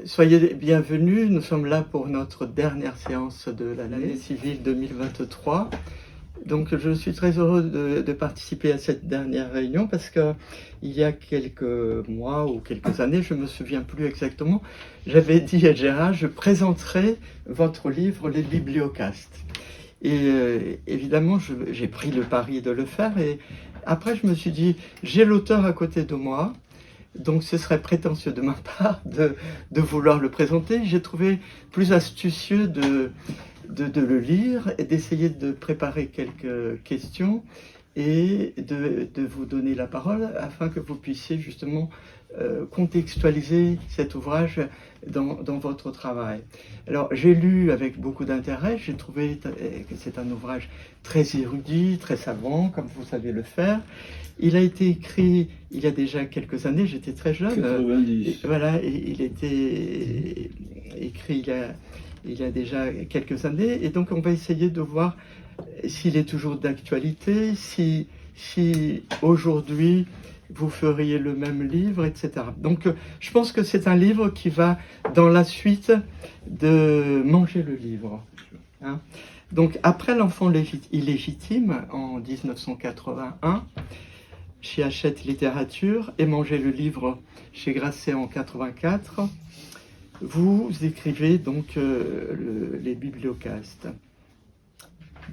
Soyez bienvenus, nous sommes là pour notre dernière séance de l'année civile 2023. Donc je suis très heureux de participer à cette dernière réunion parce qu'il y a quelques mois ou quelques années, je ne me souviens plus exactement, j'avais dit à Gérard, je présenterai votre livre Les Bibliocastes. Et évidemment, j'ai pris le pari de le faire et après je me suis dit, j'ai l'auteur à côté de moi, donc ce serait prétentieux de ma part de vouloir le présenter. J'ai trouvé plus astucieux de le lire et d'essayer de préparer quelques questions et de vous donner la parole afin que vous puissiez justement contextualiser cet ouvrage dans votre travail. Alors j'ai lu avec beaucoup d'intérêt, j'ai trouvé que c'est un ouvrage très érudit, très savant, comme vous savez le faire. Il a été écrit il y a déjà quelques années, j'étais très jeune. 90. Voilà, et il était écrit il y a déjà quelques années, et donc on va essayer de voir s'il est toujours d'actualité, si aujourd'hui vous feriez le même livre, etc. Donc je pense que c'est un livre qui va dans la suite de Manger le livre. Hein. Donc après L'enfant illégitime en 1981, chez Hachette Littérature, et Manger le livre chez Grasset en 84, vous écrivez donc les bibliocastes.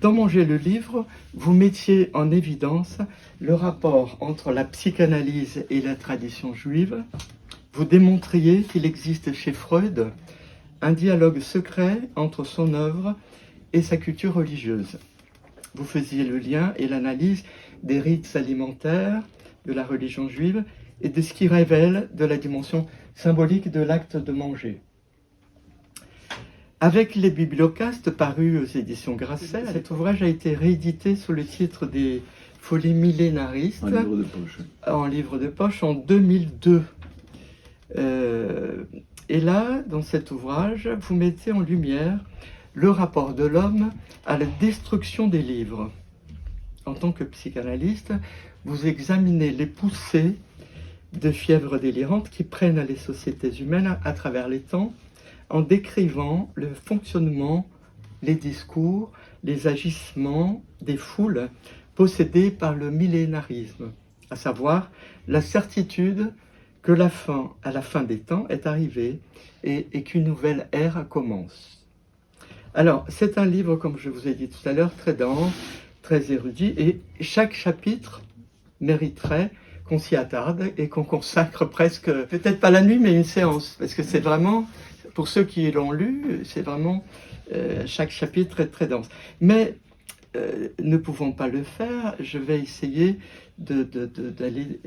Dans Manger le livre, vous mettiez en évidence le rapport entre la psychanalyse et la tradition juive. Vous démontriez qu'il existe chez Freud un dialogue secret entre son œuvre et sa culture religieuse. Vous faisiez le lien et l'analyse des rites alimentaires de la religion juive et de ce qui révèle de la dimension symbolique de l'acte de manger. Avec les bibliocastes parus aux éditions Grasset, cet ouvrage a été réédité sous le titre des Folies millénaristes en livre de poche en 2002. Et là, dans cet ouvrage, vous mettez en lumière le rapport de l'homme à la destruction des livres. En tant que psychanalyste, vous examinez les poussées de fièvre délirante qui prennent les sociétés humaines à travers les temps, en décrivant le fonctionnement, les discours, les agissements des foules possédées par le millénarisme, à savoir la certitude que à la fin des temps est arrivée et qu'une nouvelle ère commence. Alors, c'est un livre, comme je vous ai dit tout à l'heure, très dense, très érudit, et chaque chapitre mériterait qu'on s'y attarde et qu'on consacre presque, peut-être pas la nuit, mais une séance, parce que c'est vraiment, pour ceux qui l'ont lu, c'est vraiment, chaque chapitre est très dense. Mais ne pouvant pas le faire, je vais essayer d'aller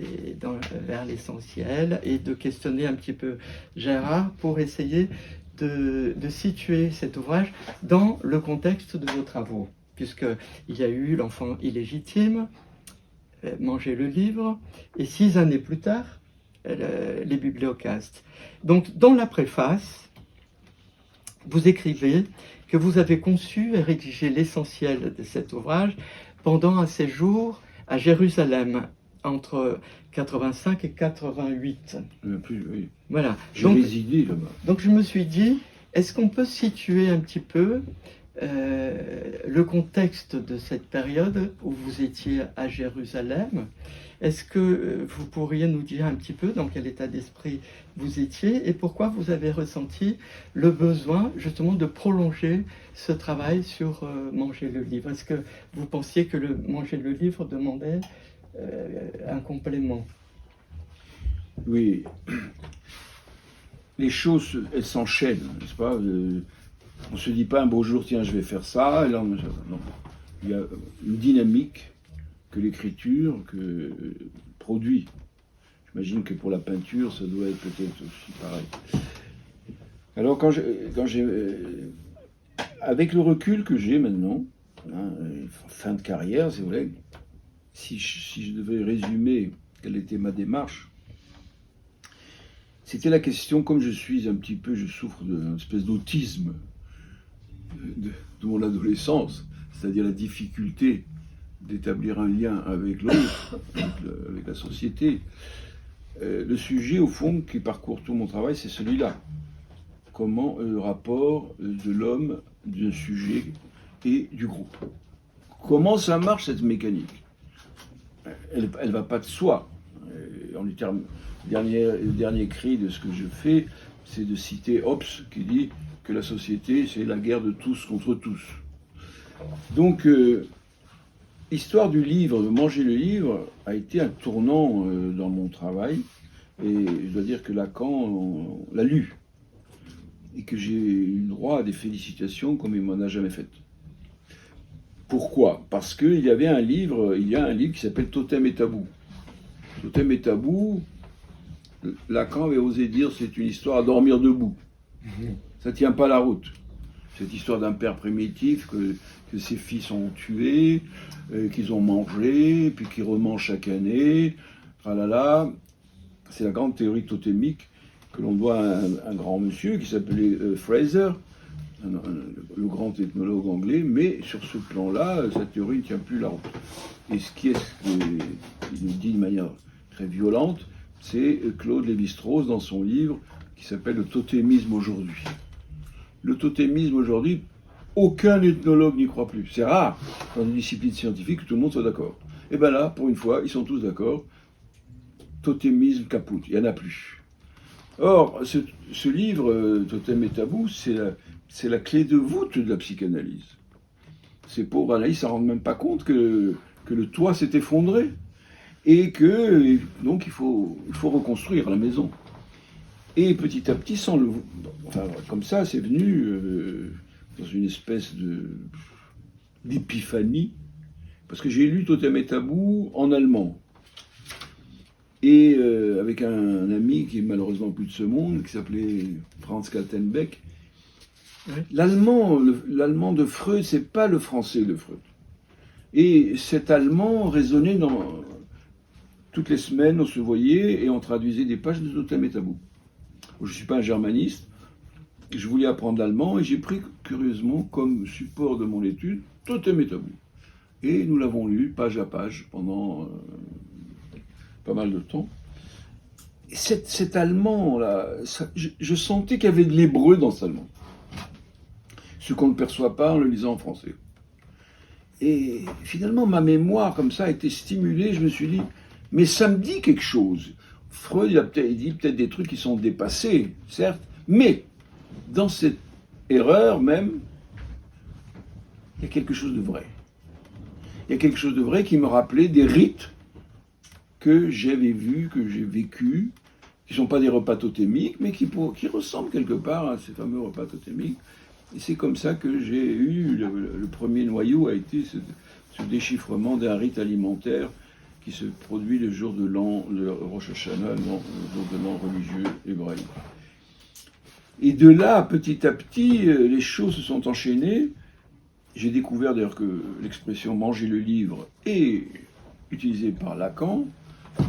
vers l'essentiel et de questionner un petit peu Gérard pour essayer de situer cet ouvrage dans le contexte de vos travaux, puisqu'il y a eu L'enfant illégitime, Manger le livre, et 6 années plus tard, les bibliocastes. Donc, dans la préface, vous écrivez que vous avez conçu et rédigé l'essentiel de cet ouvrage pendant un séjour à Jérusalem, entre 85 et 88. Oui. Voilà. J'ai résidé là-bas. Donc je me suis dit, est-ce qu'on peut situer un petit peu le contexte de cette période où vous étiez à Jérusalem? Est-ce que vous pourriez nous dire un petit peu dans quel état d'esprit vous étiez et pourquoi vous avez ressenti le besoin justement de prolonger ce travail sur Manger le livre? Est-ce que vous pensiez que Manger le livre demandait un complément? Oui. Les choses, elles s'enchaînent, n'est-ce pas? On ne se dit pas un beau jour, tiens, je vais faire ça. Non. Il y a une dynamique que l'écriture produit. J'imagine que pour la peinture, ça doit être peut-être aussi pareil. Alors, avec le recul que j'ai maintenant, fin de carrière, si vous voulez, si je devais résumer quelle était ma démarche, c'était la question, comme je souffre d'une espèce d'autisme de mon adolescence, c'est-à-dire la difficulté d'établir un lien avec l'autre, avec la société. Le sujet, au fond, qui parcourt tout mon travail, c'est celui-là. comment le rapport de l'homme, d'un sujet et du groupe. Comment ça marche cette mécanique? Elle ne va pas de soi. Le dernier cri de ce que je fais, c'est de citer Hobbes qui dit que la société, c'est la guerre de tous contre tous. Donc, l'histoire du livre, de manger le livre, a été un tournant dans mon travail. Et je dois dire que Lacan l'a lu. Et que j'ai eu droit à des félicitations comme il m'en a jamais faites. Pourquoi? Parce qu'il y a un livre qui s'appelle Totem et Tabou. Totem et Tabou, Lacan avait osé dire c'est une histoire à dormir debout. Ça ne tient pas la route. Cette histoire d'un père primitif que ses fils ont tué, qu'ils ont mangé, puis qu'ils remangent chaque année. Tralala. C'est la grande théorie totémique que l'on doit à un grand monsieur qui s'appelait Fraser, le grand ethnologue anglais, mais sur ce plan-là, sa théorie ne tient plus la route. Et ce qu'il dit de manière très violente, c'est Claude Lévi-Strauss dans son livre qui s'appelle Le totémisme aujourd'hui. Le totémisme aujourd'hui, aucun ethnologue n'y croit plus. C'est rare dans une discipline scientifique que tout le monde soit d'accord. Et bien là, pour une fois, ils sont tous d'accord. Totémisme caput, il n'y en a plus. Or, ce livre, Totem et Tabou, c'est la clé de voûte de la psychanalyse. Ces pauvres analystes ne s'en rendent même pas compte que le toit s'est effondré et que donc il faut reconstruire la maison. Et petit à petit, comme ça, c'est venu dans une espèce d'épiphanie, parce que j'ai lu Totem et Tabou en allemand. Et avec un ami qui est malheureusement plus de ce monde, qui s'appelait Franz Kaltenbeck, oui. L'allemand de Freud, c'est pas le français de Freud. Et cet allemand résonnait toutes les semaines, on se voyait et on traduisait des pages de Totem et Tabou. Je ne suis pas un germaniste, je voulais apprendre l'allemand et j'ai pris curieusement comme support de mon étude Totem et Tabou. Et nous l'avons lu page à page pendant pas mal de temps. Et cet allemand-là, je sentais qu'il y avait de l'hébreu dans cet allemand. Ce qu'on ne perçoit pas en le lisant en français. Et finalement, ma mémoire, comme ça, a été stimulée. Je me suis dit, mais ça me dit quelque chose. Freud, il dit peut-être des trucs qui sont dépassés, certes, mais dans cette erreur même, il y a quelque chose de vrai. Il y a quelque chose de vrai qui me rappelait des rites que j'avais vus, que j'ai vécus, qui ne sont pas des repas totémiques, mais qui ressemblent quelque part à ces fameux repas totémiques. Et c'est comme ça que j'ai eu, le premier noyau a été ce déchiffrement d'un rite alimentaire qui se produit le jour de Rosh Hashanah, le jour de l'an religieux hébraïque. Et de là, petit à petit, les choses se sont enchaînées. J'ai découvert d'ailleurs que l'expression « manger le livre » est utilisée par Lacan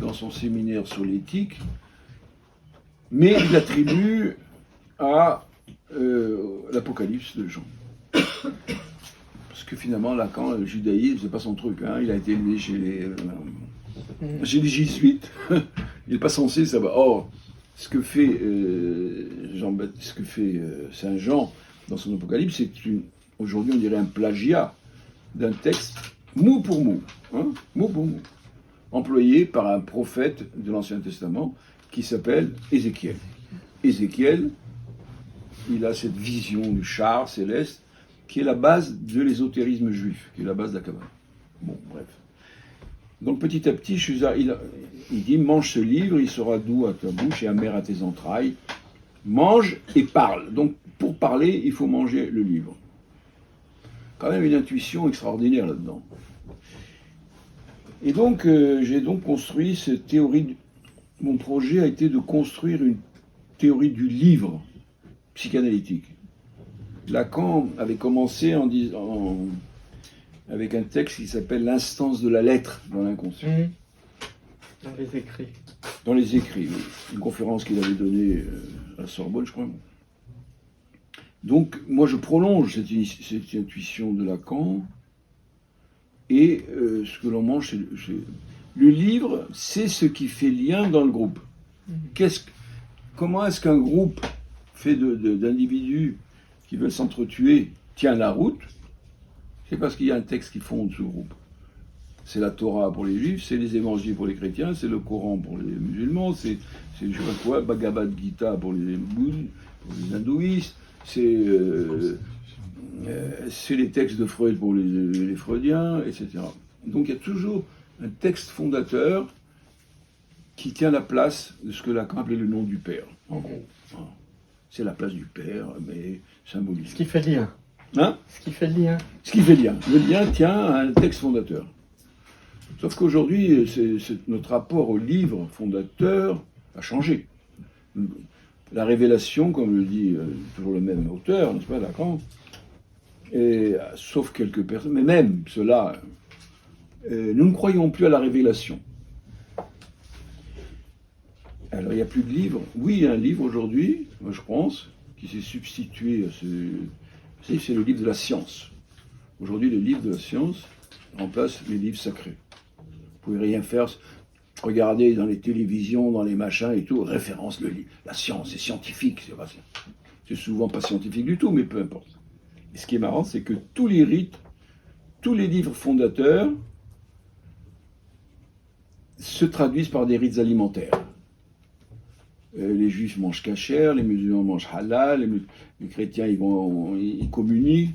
dans son séminaire sur l'éthique, mais il l'attribue à l'Apocalypse de Jean. Parce que finalement, Lacan, le judaïsme, c'est pas son truc. Hein. Il a été élevé chez les jésuites. Il n'est pas censé savoir. Or, ce que fait Saint Jean dans son Apocalypse, c'est aujourd'hui, on dirait un plagiat d'un texte mot pour mot, employé par un prophète de l'Ancien Testament qui s'appelle Ézéchiel. Ézéchiel, il a cette vision du char céleste qui est la base de l'ésotérisme juif, qui est la base de la Kabbale. Bon, bref. Donc petit à petit, il dit, mange ce livre, il sera doux à ta bouche et amer à tes entrailles. Mange et parle. Donc pour parler, il faut manger le livre. Quand même une intuition extraordinaire là-dedans. Et donc, j'ai donc construit cette théorie. Mon projet a été de construire une théorie du livre psychanalytique. Lacan avait commencé avec un texte qui s'appelle l'instance de la lettre dans l'inconscient. Dans les écrits. Dans les écrits, oui. Une conférence qu'il avait donnée à la Sorbonne, je crois. Donc, moi, je prolonge cette intuition de Lacan. Et ce que l'on mange, le livre, c'est ce qui fait lien dans le groupe. Comment est-ce qu'un groupe fait d'individus qui veulent s'entretuer tient la route, c'est parce qu'il y a un texte qui fonde ce groupe. C'est la Torah pour les juifs, c'est les évangiles pour les chrétiens, c'est le Coran pour les musulmans, c'est je sais pas quoi, Bhagavad Gita pour les hindouistes, c'est les textes de Freud pour les freudiens, etc. Donc il y a toujours un texte fondateur qui tient la place de ce que Lacan appelait le nom du Père, en gros. C'est la place du Père, mais symbolique. Ce qui fait lien. Hein? Ce qui fait lien. Ce qui fait lien. Le lien tient à un texte fondateur. Sauf qu'aujourd'hui, notre rapport au livre fondateur a changé. La révélation, comme le dit toujours le même auteur, n'est-ce pas, Lacan, et, sauf quelques personnes, mais même cela, nous ne croyons plus à la révélation. Alors, il n'y a plus de livres. Oui, il y a un livre aujourd'hui, moi je pense, qui s'est substitué à ce... C'est le livre de la science. Aujourd'hui, le livre de la science remplace les livres sacrés. Vous ne pouvez rien faire, regarder dans les télévisions, dans les machins et tout, référence le livre. La science, c'est scientifique. C'est souvent pas scientifique du tout, mais peu importe. Et ce qui est marrant, c'est que tous les rites, tous les livres fondateurs se traduisent par des rites alimentaires. Les juifs mangent kasher, les musulmans mangent halal, les chrétiens ils communient.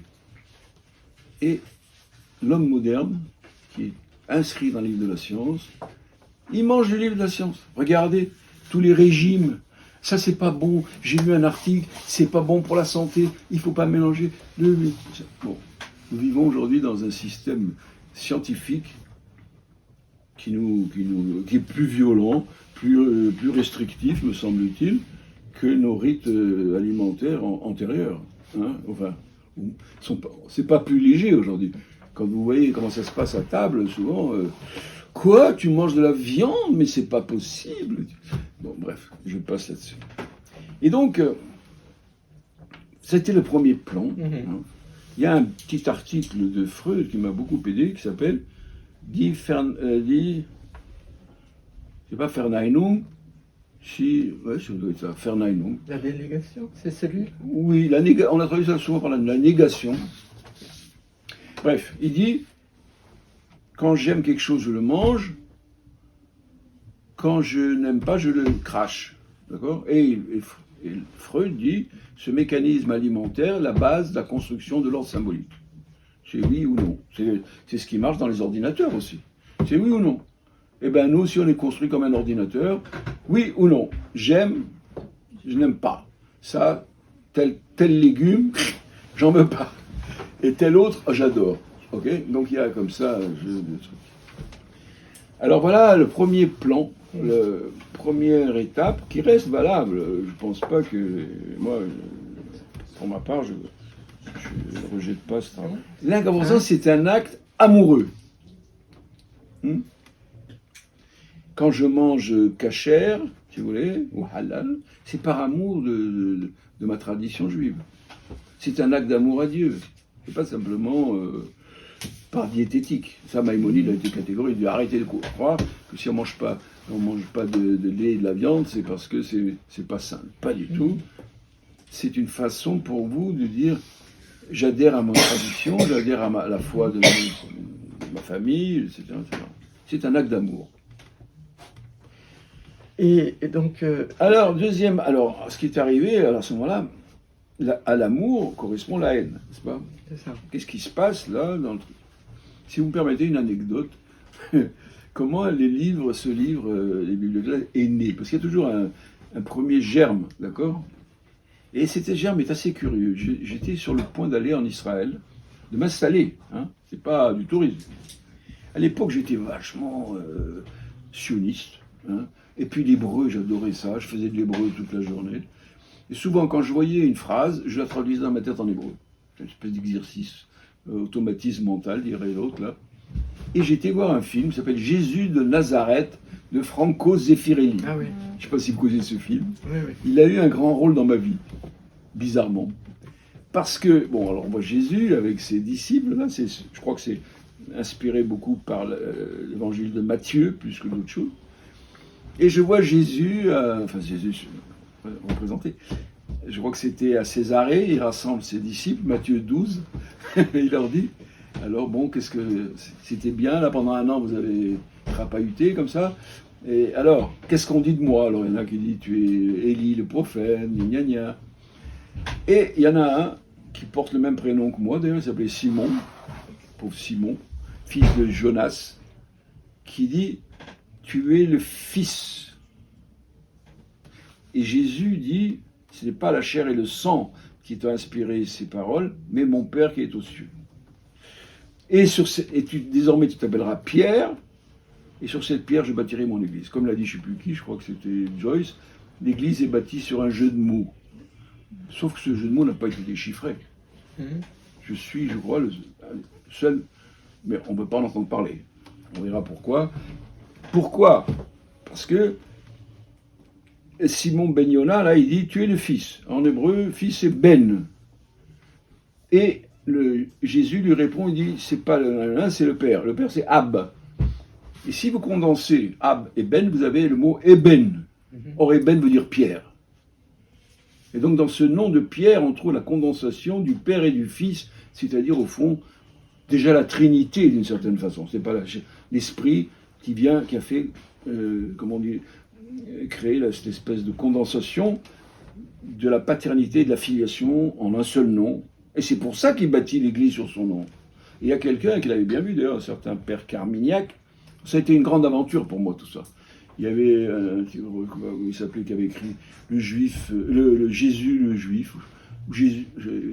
Et l'homme moderne, qui est inscrit dans le livre de la science, il mange le livre de la science. Regardez, tous les régimes, ça c'est pas bon, j'ai lu un article, c'est pas bon pour la santé, il faut pas mélanger. Bon, nous vivons aujourd'hui dans un système scientifique qui est plus violent, plus restrictif, me semble-t-il, que nos rites alimentaires antérieurs. Hein, enfin, c'est pas plus léger aujourd'hui. Quand vous voyez comment ça se passe à table, souvent, quoi, tu manges de la viande, mais c'est pas possible. Bon, bref, je passe là-dessus. Et donc, c'était le premier plan. Hein. Il y a un petit article de Freud qui m'a beaucoup aidé, qui s'appelle c'est pas Verneinung, ouais, ça doit être ça, Verneinung. La délégation, c'est celui? Oui, on a traduit ça souvent par la négation. Bref, il dit, quand j'aime quelque chose, je le mange, quand je n'aime pas, je le crache. D'accord? Et Freud dit, ce mécanisme alimentaire, la base de la construction de l'ordre symbolique. C'est oui ou non. C'est ce qui marche dans les ordinateurs aussi. C'est oui ou non. Eh bien, nous aussi, on est construit comme un ordinateur. Oui ou non. J'aime, je n'aime pas. Ça, tel légume, j'en veux pas. Et tel autre, j'adore. Ok? Donc, il y a comme ça des trucs. Alors, voilà le premier plan, la première étape qui reste valable. Je pense pas que... Moi, pour ma part, je ne rejette pas ce travail. L'incarnation, c'est un acte amoureux. Quand je mange kasher, si vous voulez, ou halal, c'est par amour de ma tradition juive. C'est un acte d'amour à Dieu. C'est pas simplement par diététique. Ça, Maïmonide a été catégorique. Il dit arrêtez de croire que si on mange pas de lait et de la viande, c'est parce que c'est pas sain. Pas du tout. C'est une façon pour vous de dire j'adhère à ma tradition, j'adhère à la foi de ma famille, etc. C'est un acte d'amour. Et donc... Alors, ce qui est arrivé à ce moment-là, à l'amour correspond la haine, n'est-ce pas? C'est ça. Qu'est-ce qui se passe là dans le truc? Si vous me permettez une anecdote, comment ce livre, les bibliothèques, est né? Parce qu'il y a toujours un premier germe, d'accord? Et cet germe est assez curieux. J'étais sur le point d'aller en Israël, de m'installer, hein? C'est pas du tourisme. À l'époque, j'étais vachement sioniste, hein? Et puis l'hébreu, j'adorais ça, je faisais de l'hébreu toute la journée. Et souvent, quand je voyais une phrase, je la traduisais dans ma tête en hébreu. C'est une espèce d'exercice, automatisme mental, dirait l'autre, là. Et j'étais voir un film qui s'appelle Jésus de Nazareth, de Franco Zeffirelli. Ah oui. Je ne sais pas si vous connaissez ce film. Oui, oui. Il a eu un grand rôle dans ma vie, bizarrement. Parce que, bon, alors moi, Jésus, avec ses disciples, là, je crois que c'est inspiré beaucoup par l'évangile de Matthieu, plus que d'autres choses. Et je vois Jésus représenté, je crois que c'était à Césarée, il rassemble ses disciples, Matthieu 12, et il leur dit, alors bon, qu'est-ce que c'était bien, là pendant un an vous avez crapahuté comme ça, et alors, qu'est-ce qu'on dit de moi? Alors il y en a qui disent, tu es Élie le prophète, gna gna. Et il y en a un qui porte le même prénom que moi, d'ailleurs, il s'appelait Simon, pauvre Simon, fils de Jonas, qui dit, tu es le fils. Et Jésus dit, ce n'est pas la chair et le sang qui t'ont inspiré ces paroles, mais mon Père qui est aux cieux. Et désormais tu t'appelleras Pierre, et sur cette pierre je bâtirai mon église. Comme l'a dit je ne sais plus qui, je crois que c'était Joyce, l'église est bâtie sur un jeu de mots. Sauf que ce jeu de mots n'a pas été déchiffré. Je suis, je crois, le seul, mais on ne peut pas en entendre parler. On verra pourquoi. Pourquoi? Parce que Simon Ben Yona, là, il dit, tu es le fils. En hébreu, fils c'est Ben. Et Jésus lui répond, il dit, c'est pas l'un, c'est le Père. Le Père, c'est Ab. Et si vous condensez Ab et Ben, vous avez le mot Eben. Or, Eben veut dire Pierre. Et donc, dans ce nom de Pierre, on trouve la condensation du Père et du Fils, c'est-à-dire, au fond, déjà la Trinité, d'une certaine façon. C'est pas l'Esprit qui a fait, créer cette espèce de condensation de la paternité et de la filiation en un seul nom. Et c'est pour ça qu'il bâtit l'Église sur son nom. Et il y a quelqu'un qui l'avait bien vu, d'ailleurs, un certain père Carmignac. Ça a été une grande aventure pour moi, tout ça. Il y avait il s'appelait, qui avait écrit le Juif, le Jésus le Juif. Jésus,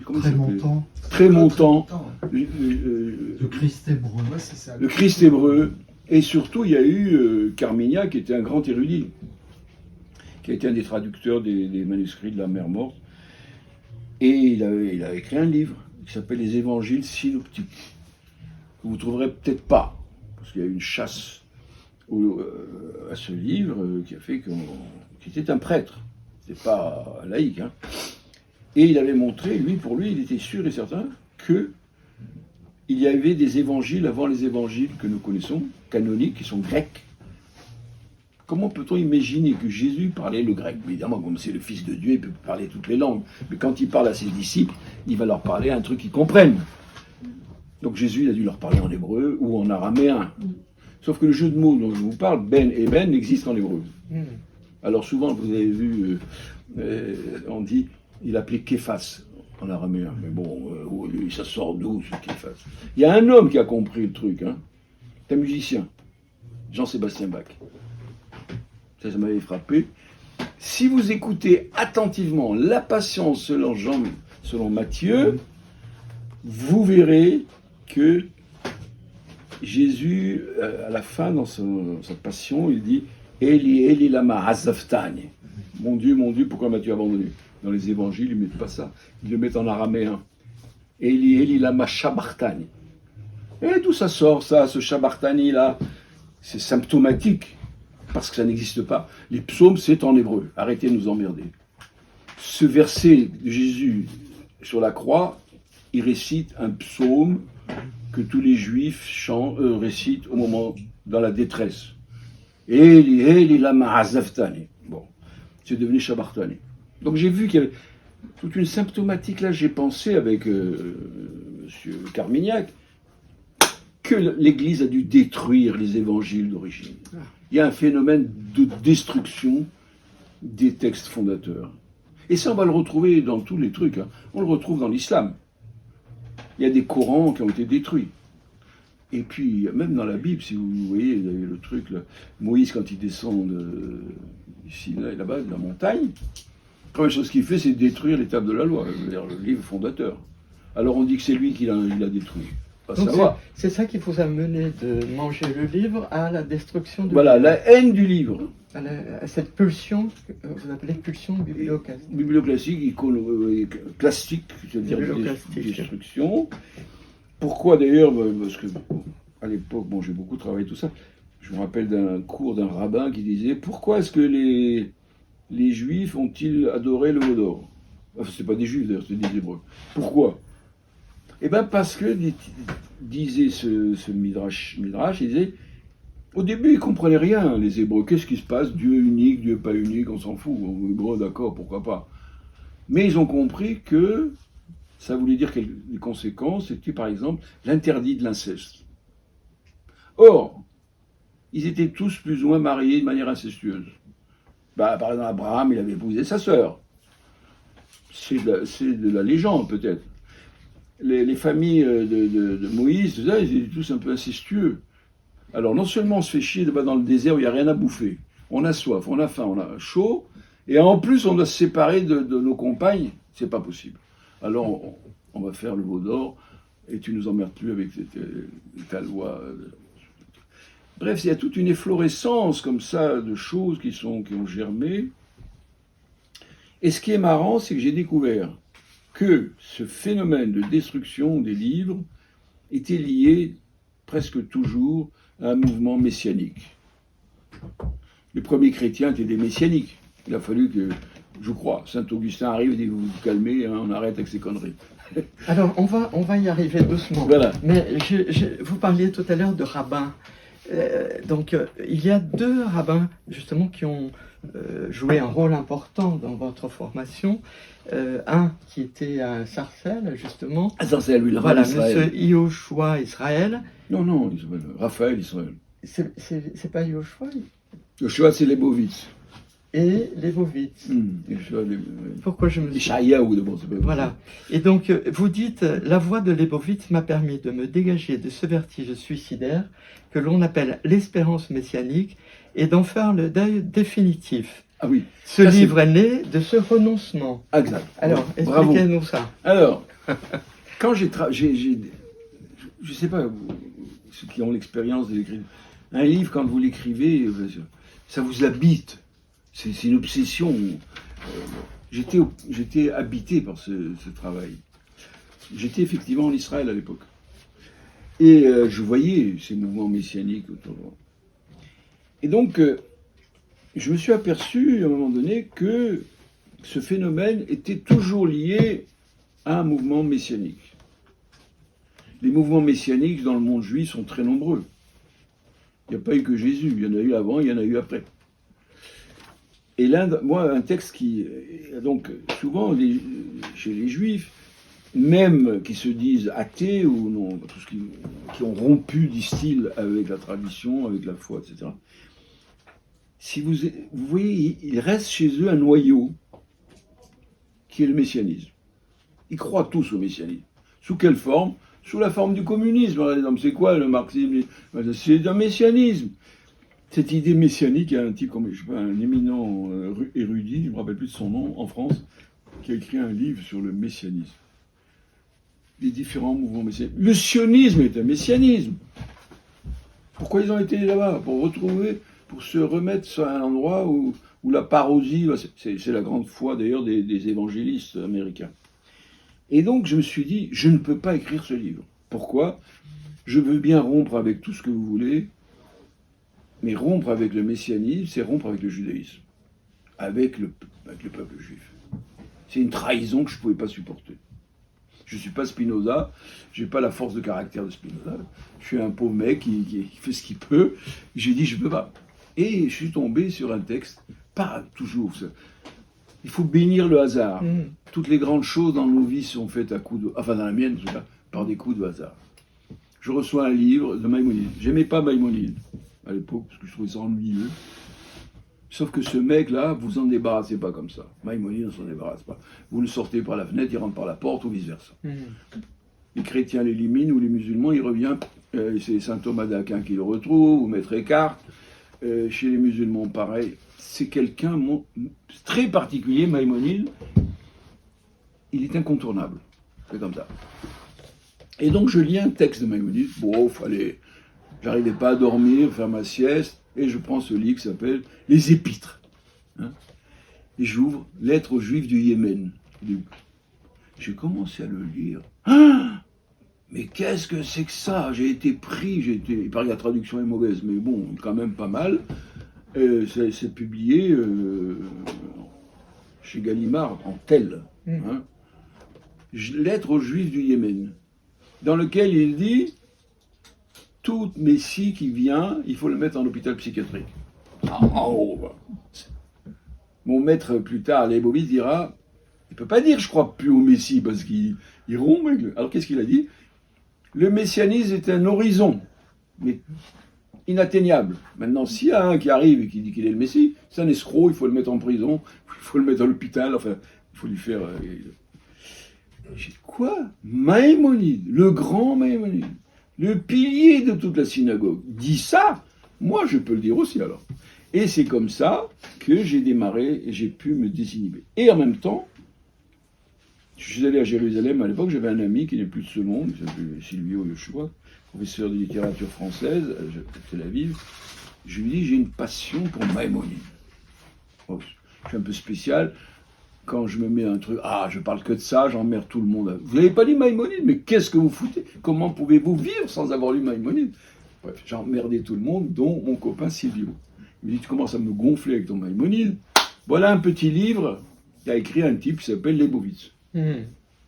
comment très il s'appelait? montant. Très montant. Le Christ hébreu. Ouais, c'est ça. Le Christ hébreu. Et surtout, il y a eu Carmignac, qui était un grand érudit, qui a été un des traducteurs des manuscrits de la Mer Morte. Et il a écrit un livre qui s'appelle Les Évangiles synoptiques, que vous ne trouverez peut-être pas, parce qu'il y a eu une chasse à ce livre qui a fait qu'il était un prêtre. C'était pas laïque. Hein. Et il avait montré, pour lui, il était sûr et certain que il y avait des évangiles avant les évangiles que nous connaissons, canoniques, qui sont grecs. Comment peut-on imaginer que Jésus parlait le grec? Évidemment, comme c'est le Fils de Dieu, il peut parler toutes les langues. Mais quand il parle à ses disciples, il va leur parler un truc qu'ils comprennent. Donc Jésus, il a dû leur parler en hébreu ou en araméen. Sauf que le jeu de mots dont je vous parle, Ben et Ben, existe en hébreu. Alors souvent, vous avez vu, on dit, il appelait Képhas en araméen. Mais bon, ça sort d'où ce Képhas? Il y a un homme qui a compris le truc. Hein. C'est un musicien, Jean-Sébastien Bach. Ça m'avait frappé. Si vous écoutez attentivement La Patience selon Matthieu, vous verrez que Jésus, à la fin, dans sa passion, il dit « Eli, Eli, lama azavtani » « Mon Dieu, pourquoi m'as-tu abandonné ?» Dans les évangiles, ils ne mettent pas ça. Ils le mettent en araméen. « Eli, Eli, lama shabartani » Et d'où ça sort, ça, ce shabartani là? C'est symptomatique, parce que ça n'existe pas. Les psaumes, c'est en hébreu. Arrêtez de nous emmerder. Ce verset de Jésus sur la croix, il récite un psaume que tous les juifs récitent au moment, dans la détresse. Eli, Eli, lama azavtani. Bon, c'est devenu shabartani. Donc j'ai vu qu'il y avait toute une symptomatique là, j'ai pensé avec monsieur Carmignac, que l'Église a dû détruire les évangiles d'origine. Il y a un phénomène de destruction des textes fondateurs. Et ça, on va le retrouver dans tous les trucs. Hein. On le retrouve dans l'islam. Il y a des Corans qui ont été détruits. Et puis, même dans la Bible, si vous voyez, vous avez le truc, là, Moïse, quand il descend ici, là-bas, de la montagne, la première chose qu'il fait, c'est détruire les tables de la loi, c'est-à-dire le livre fondateur. Alors on dit que c'est lui qui l'a détruit. Donc c'est ça qui vous a mené de manger le livre à la destruction du livre. Voilà, la haine du livre. À cette pulsion, vous appelez pulsion biblioclastique. Biblioclassique, plastique, c'est-à-dire destruction. Pourquoi d'ailleurs? Parce que à l'époque, j'ai beaucoup travaillé tout ça. Je me rappelle d'un cours d'un rabbin qui disait pourquoi est-ce que les Juifs ont-ils adoré le veau d'or? Enfin, c'est pas des Juifs d'ailleurs, c'est des Hébreux. Pourquoi? Eh bien parce que, disait ce Midrash, il disait, au début ils ne comprenaient rien, les Hébreux. Qu'est-ce qui se passe? Dieu unique, Dieu pas unique, on s'en fout. Hébreux, d'accord, pourquoi pas. Mais ils ont compris que ça voulait dire les conséquences, c'était par exemple l'interdit de l'inceste. Or, ils étaient tous plus ou moins mariés de manière incestueuse. Par exemple, Abraham, il avait épousé sa sœur. C'est de la légende, peut-être. Les familles de Moïse, ils étaient tous un peu incestueux. Alors, non seulement on se fait chier dans le désert où il n'y a rien à bouffer, on a soif, on a faim, on a chaud, et en plus, on doit se séparer de nos compagnes, c'est pas possible. Alors, on va faire le veau d'or, et tu nous emmerdes plus avec ta loi. Bref, il y a toute une efflorescence comme ça de choses qui ont germé. Et ce qui est marrant, c'est que j'ai découvert que ce phénomène de destruction des livres était lié presque toujours à un mouvement messianique. Les premiers chrétiens étaient des messianiques. Il a fallu que, je crois, Saint Augustin arrive et dit vous vous calmez, hein, on arrête avec ces conneries. Alors, on va y arriver doucement. Voilà. Mais vous parliez tout à l'heure de rabbins. Il y a 2 rabbins, justement, qui ont joué un rôle important dans votre formation. Un qui était à Sarcelles, justement. À Sarcelles, oui, le Voilà, Israël. monsieur Yoshua Israël. Non, il s'appelle Raphaël Israël. C'est pas Yoshua Yoshua, c'est Lebovitz. et Lebovitz. Pourquoi je me suis... Ishaïaou, d'abord, c'est pas Voilà. Et donc, vous dites, la voix de Lebovitz m'a permis de me dégager de ce vertige suicidaire que l'on appelle l'espérance messianique et d'en faire le deuil définitif. Ah oui. Ce Ça, livre est né de ce renoncement. Exact. Alors, Bravo. expliquez-nous ça. Alors, quand je sais pas, ceux qui ont l'expérience de l'écrire, un livre, quand vous l'écrivez, ça vous habite. C'est une obsession. J'étais habité par ce travail. J'étais effectivement en Israël à l'époque. Et je voyais ces mouvements messianiques autour de moi. Et donc, je me suis aperçu à un moment donné que ce phénomène était toujours lié à un mouvement messianique. Les mouvements messianiques dans le monde juif sont très nombreux. Il n'y a pas eu que Jésus, il y en a eu avant, il y en a eu après. Et là, moi, un texte qui... Donc, souvent, chez les juifs, même qui se disent athées ou non, tous qui ont rompu, disent-ils, avec la tradition, avec la foi, etc. Si vous voyez, il reste chez eux un noyau qui est le messianisme. Ils croient tous au messianisme. Sous quelle forme ? Sous la forme du communisme. C'est quoi le marxisme ? C'est un messianisme. Cette idée messianique, il y a un type comme un éminent érudit, je ne me rappelle plus de son nom, en France, qui a écrit un livre sur le messianisme. Les différents mouvements messianiques. Le sionisme est un messianisme. Pourquoi ils ont été là-bas ? Pour se remettre sur un endroit où la parousie, c'est la grande foi d'ailleurs des évangélistes américains. Et donc je me suis dit, je ne peux pas écrire ce livre. Pourquoi ? Je veux bien rompre avec tout ce que vous voulez, mais rompre avec le messianisme, c'est rompre avec le judaïsme, avec le peuple juif. C'est une trahison que je ne pouvais pas supporter. Je ne suis pas Spinoza, je n'ai pas la force de caractère de Spinoza. Je suis un pauvre mec qui fait ce qu'il peut. J'ai dit, je ne peux pas. Et je suis tombé sur un texte, pas toujours ça. Il faut bénir le hasard. Toutes les grandes choses dans nos vies sont faites à coups de... Enfin, dans la mienne, en tout cas, par des coups de hasard. Je reçois un livre de Maïmonide. J'aimais pas Maïmonide à l'époque, parce que je trouvais ça ennuyeux. Sauf que ce mec-là, vous en débarrassez pas comme ça. Maïmonide, on s'en débarrasse pas. Vous le sortez par la fenêtre, il rentre par la porte, ou vice-versa. Les chrétiens l'éliminent, ou les musulmans, il revient. C'est saint Thomas d'Aquin qui le retrouve, ou Maître Eckhart. Chez les musulmans, pareil. C'est quelqu'un très particulier, Maïmonide. Il est incontournable. C'est comme ça. Et donc, je lis un texte de Maïmonide. Bon, j'arrivais pas à dormir, faire ma sieste, et je prends ce livre qui s'appelle Les Épîtres. Et j'ouvre Lettres aux Juifs du Yémen. J'ai commencé à le lire. Mais qu'est-ce que c'est que ça ? J'ai été pris, il paraît que la traduction est mauvaise, mais bon, quand même pas mal. C'est publié chez Gallimard, en tel. Lettres aux Juifs du Yémen, dans lequel il dit tout Messie qui vient, il faut le mettre en hôpital psychiatrique. Mon maître plus tard, Lebovitz, dira Il ne peut pas dire je crois plus au Messie parce qu'il rompt. Alors qu'est-ce qu'il a dit? Le messianisme est un horizon, mais inatteignable. Maintenant, s'il y a un qui arrive et qui dit qu'il est le Messie, c'est un escroc, il faut le mettre en prison, il faut le mettre à l'hôpital, enfin, il faut lui faire... J'ai dit, quoi? Maïmonide, le grand Maïmonide, le pilier de toute la synagogue, dit ça? Moi, je peux le dire aussi, alors. Et c'est comme ça que j'ai démarré et j'ai pu me désinhiber. Et en même temps, je suis allé à Jérusalem à l'époque, j'avais un ami qui n'est plus de ce monde, qui s'appelle Silvio Yoshua, professeur de littérature française à Tel Aviv. Je lui dis, j'ai une passion pour Maïmonide. Oh, je suis un peu spécial. Quand je me mets un truc, je parle que de ça, j'emmerde tout le monde. Vous n'avez pas lu Maïmonide, mais qu'est-ce que vous foutez? Comment pouvez-vous vivre sans avoir lu Maïmonide? Bref, j'ai emmerdé tout le monde, dont mon copain Silvio. Il me dit, tu commences à me gonfler avec ton Maïmonide. Voilà un petit livre qu'a écrit un type qui s'appelle Leibowitz.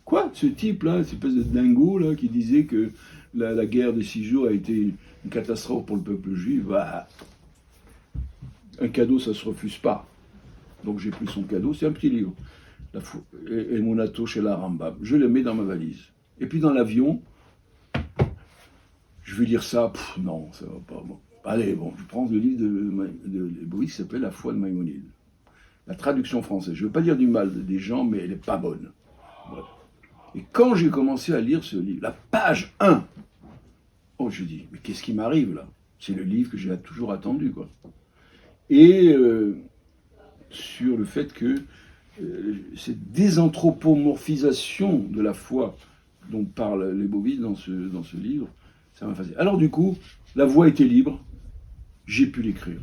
Quoi? Ce type-là, cette espèce de dingo là, qui disait que la guerre des 6 jours a été une catastrophe pour le peuple juif, un cadeau, ça ne se refuse pas. Donc j'ai pris son cadeau, c'est un petit livre. Et mon ato chez la Rambam. Je le mets dans ma valise. Et puis dans l'avion, je vais lire ça, non, ça va pas. Bon. Allez, je prends le livre de Leibowitz qui s'appelle La foi de Maïmonide. La traduction française. Je ne veux pas dire du mal des gens, mais elle n'est pas bonne. Voilà. Et quand j'ai commencé à lire ce livre, la page 1, je dis, mais qu'est-ce qui m'arrive là? C'est le livre que j'ai toujours attendu, quoi. Et sur le fait que cette désanthropomorphisation de la foi dont parle Leibowitz dans ce livre, ça m'a fasciné. Alors du coup, la voie était libre, j'ai pu l'écrire.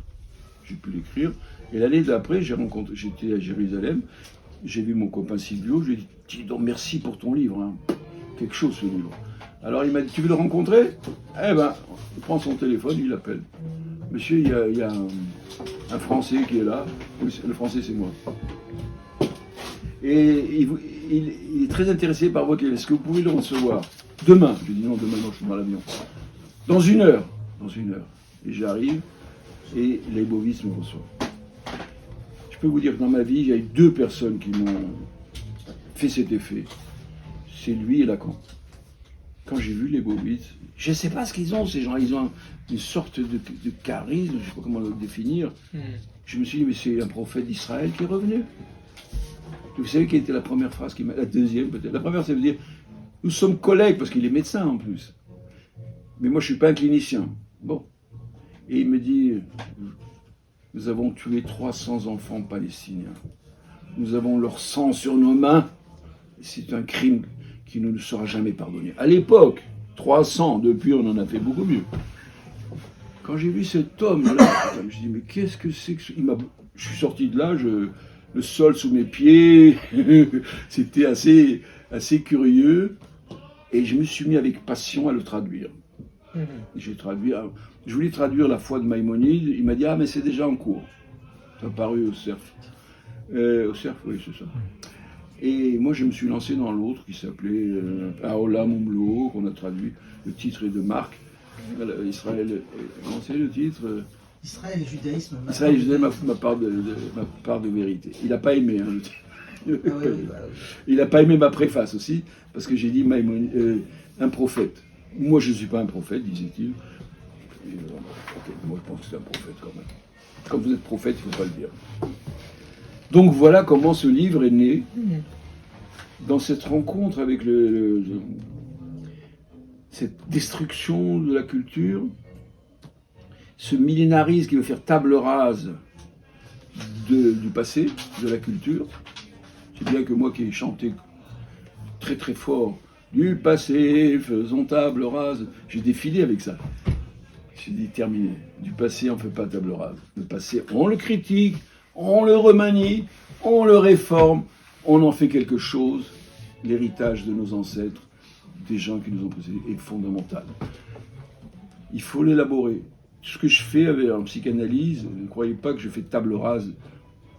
Et l'année d'après, j'étais à Jérusalem, j'ai vu mon copain Silvio, je lui ai dit, dis donc merci pour ton livre, hein. Quelque chose ce livre. Alors il m'a dit, tu veux le rencontrer? Il prend son téléphone, il l'appelle. Monsieur, il y a un Français qui est là. Oui, le Français, c'est moi. Et il est très intéressé par votre livre. Est-ce que vous pouvez le recevoir demain? Je lui dis non, demain, non, je suis dans l'avion. Dans une heure. Et j'arrive, et Leibowitz me reçoit. Je peux vous dire que dans ma vie, il y a eu 2 personnes qui m'ont fait cet effet. C'est lui et Lacan. Quand j'ai vu Leibowitz, je ne sais pas ce qu'ils ont, ces gens. Ils ont une sorte de charisme, je ne sais pas comment le définir. Je me suis dit, mais c'est un prophète d'Israël qui est revenu. Vous savez quelle était la première phrase la deuxième peut-être. La première, c'est de dire, nous sommes collègues, parce qu'il est médecin en plus. Mais moi, je ne suis pas un clinicien. Bon. Et il me dit, nous avons tué 300 enfants palestiniens. Nous avons leur sang sur nos mains. C'est un crime qui ne nous sera jamais pardonné. À l'époque, 300, depuis on en a fait beaucoup mieux. Quand j'ai vu cet homme-là, je dis mais qu'est-ce que c'est que ce... Je suis sorti de là, le sol sous mes pieds, c'était assez curieux, et je me suis mis avec passion à le traduire. Je voulais traduire La foi de Maïmonide, il m'a dit mais c'est déjà en cours. Ça a paru au CERF. Au CERF, oui, c'est ça. Et moi, je me suis lancé dans l'autre qui s'appelait Aolam Umlo, qu'on a traduit. Le titre est de Marc. Israël, comment c'est le titre? Israël et judaïsme. Israël et judaïsme, ma part de vérité. Il n'a pas aimé. Hein, le titre. Il n'a pas aimé ma préface aussi, parce que j'ai dit un prophète. Moi, je ne suis pas un prophète, disait-il. Moi, je pense que c'est un prophète quand même. Quand vous êtes prophète, il ne faut pas le dire. Donc voilà comment ce livre est né, dans cette rencontre avec cette destruction de la culture, ce millénarisme qui veut faire table rase du passé, de la culture. C'est bien que moi qui ai chanté très très fort, du passé, faisons table rase, j'ai défilé avec ça. J'ai dit terminé, du passé on ne fait pas table rase. Le passé, on le critique, on le remanie, on le réforme, on en fait quelque chose. L'héritage de nos ancêtres, des gens qui nous ont précédés, est fondamental. Il faut l'élaborer. Ce que je fais en psychanalyse, ne croyez pas que je fais table rase,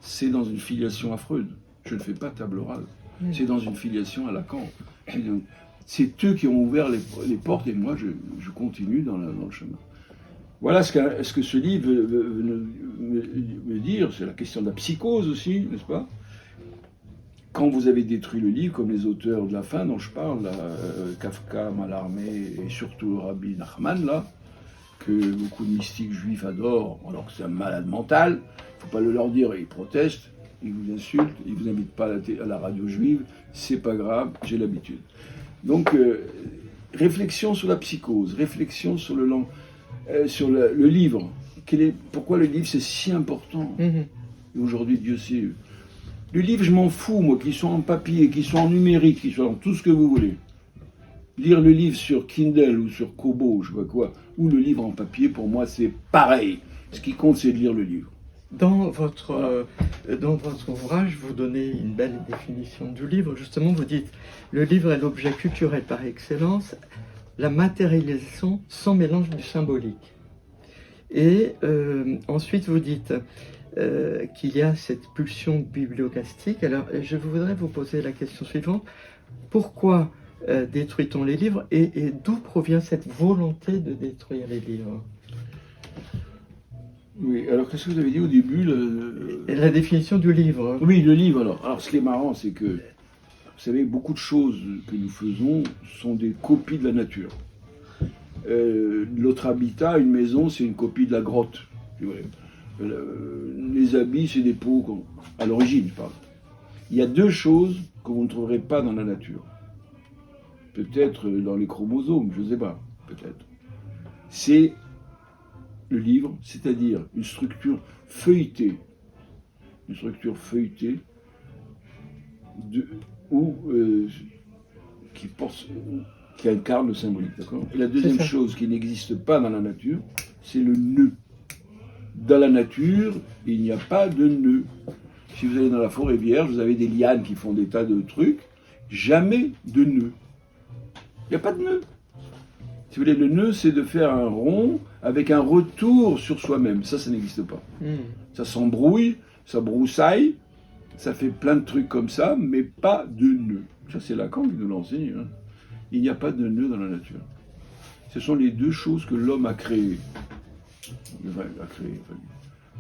c'est dans une filiation à Freud. Je ne fais pas table rase, c'est dans une filiation à Lacan. C'est eux qui ont ouvert les portes et moi je continue dans le chemin. Voilà ce que ce livre veut me dire, c'est la question de la psychose aussi, n'est-ce pas? quand vous avez détruit le livre, comme les auteurs de la fin dont je parle, là, Kafka, Mallarmé et surtout le Rabbi Nachman, là, que beaucoup de mystiques juifs adorent, alors que c'est un malade mental, il ne faut pas le leur dire, ils protestent, ils vous insultent, ils ne vous invitent pas à la radio juive, c'est pas grave, j'ai l'habitude. Donc, réflexion sur la psychose, réflexion sur le livre. Pourquoi le livre c'est si important? Et aujourd'hui, Dieu sait. Le livre, je m'en fous, moi, qu'ils soient en papier, qu'ils soient en numérique, qu'ils soient en tout ce que vous voulez. Lire le livre sur Kindle ou sur Kobo, je sais pas quoi, ou le livre en papier, pour moi, c'est pareil. Ce qui compte, c'est de lire le livre. Dans votre ouvrage, vous donnez une belle définition du livre. Justement, vous dites « Le livre est l'objet culturel par excellence, la matérialisation sans mélange du symbolique. » Et ensuite, vous dites qu'il y a cette pulsion bibliocastique. Alors, je voudrais vous poser la question suivante. Pourquoi détruit-on les livres et d'où provient cette volonté de détruire les livres? Oui, alors qu'est-ce que vous avez dit au début La définition du livre. Oui, le livre, alors. Alors, ce qui est marrant, c'est que, vous savez, beaucoup de choses que nous faisons sont des copies de la nature. Notre habitat, une maison, c'est une copie de la grotte. Les habits, c'est des peaux, à l'origine, je parle. Il y a deux choses que vous ne trouverez pas dans la nature. Peut-être dans les chromosomes, je ne sais pas, peut-être. C'est le livre, c'est-à-dire une structure feuilletée. Une structure feuilletée qui incarne le symbolique, d'accord? Et la deuxième chose qui n'existe pas dans la nature, c'est le nœud. Dans la nature, il n'y a pas de nœud. Si vous allez dans la forêt vierge, vous avez des lianes qui font des tas de trucs, jamais de nœud. Il n'y a pas de nœud. Si vous voulez, le nœud, c'est de faire un rond avec un retour sur soi-même. Ça n'existe pas. Ça s'embrouille, ça broussaille, ça fait plein de trucs comme ça, mais pas de nœud. Ça, c'est Lacan qui nous l'enseigne. Hein. Il n'y a pas de nœud dans la nature. Ce sont les deux choses que l'homme a créées.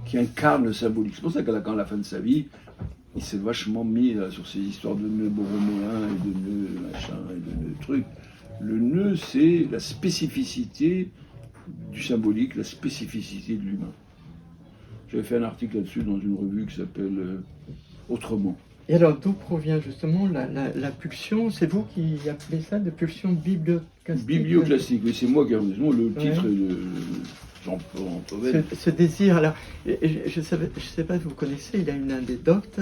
Qui incarnent le symbolique. C'est pour ça qu'à la fin de sa vie, il s'est vachement mis sur ces histoires de nœuds borroméens et de nœuds machin et de nœuds trucs. Le nœud, c'est la spécificité du symbolique, la spécificité de l'humain. J'avais fait un article là-dessus dans une revue qui s'appelle Autrement. Et alors, d'où provient justement la pulsion? C'est vous qui appelez ça de pulsion biblioclastique? Biblioclastique, oui, c'est moi qui ai le titre de Jean-Paul Antoven. Ce désir, alors, je sais pas si vous connaissez, il y a une anecdote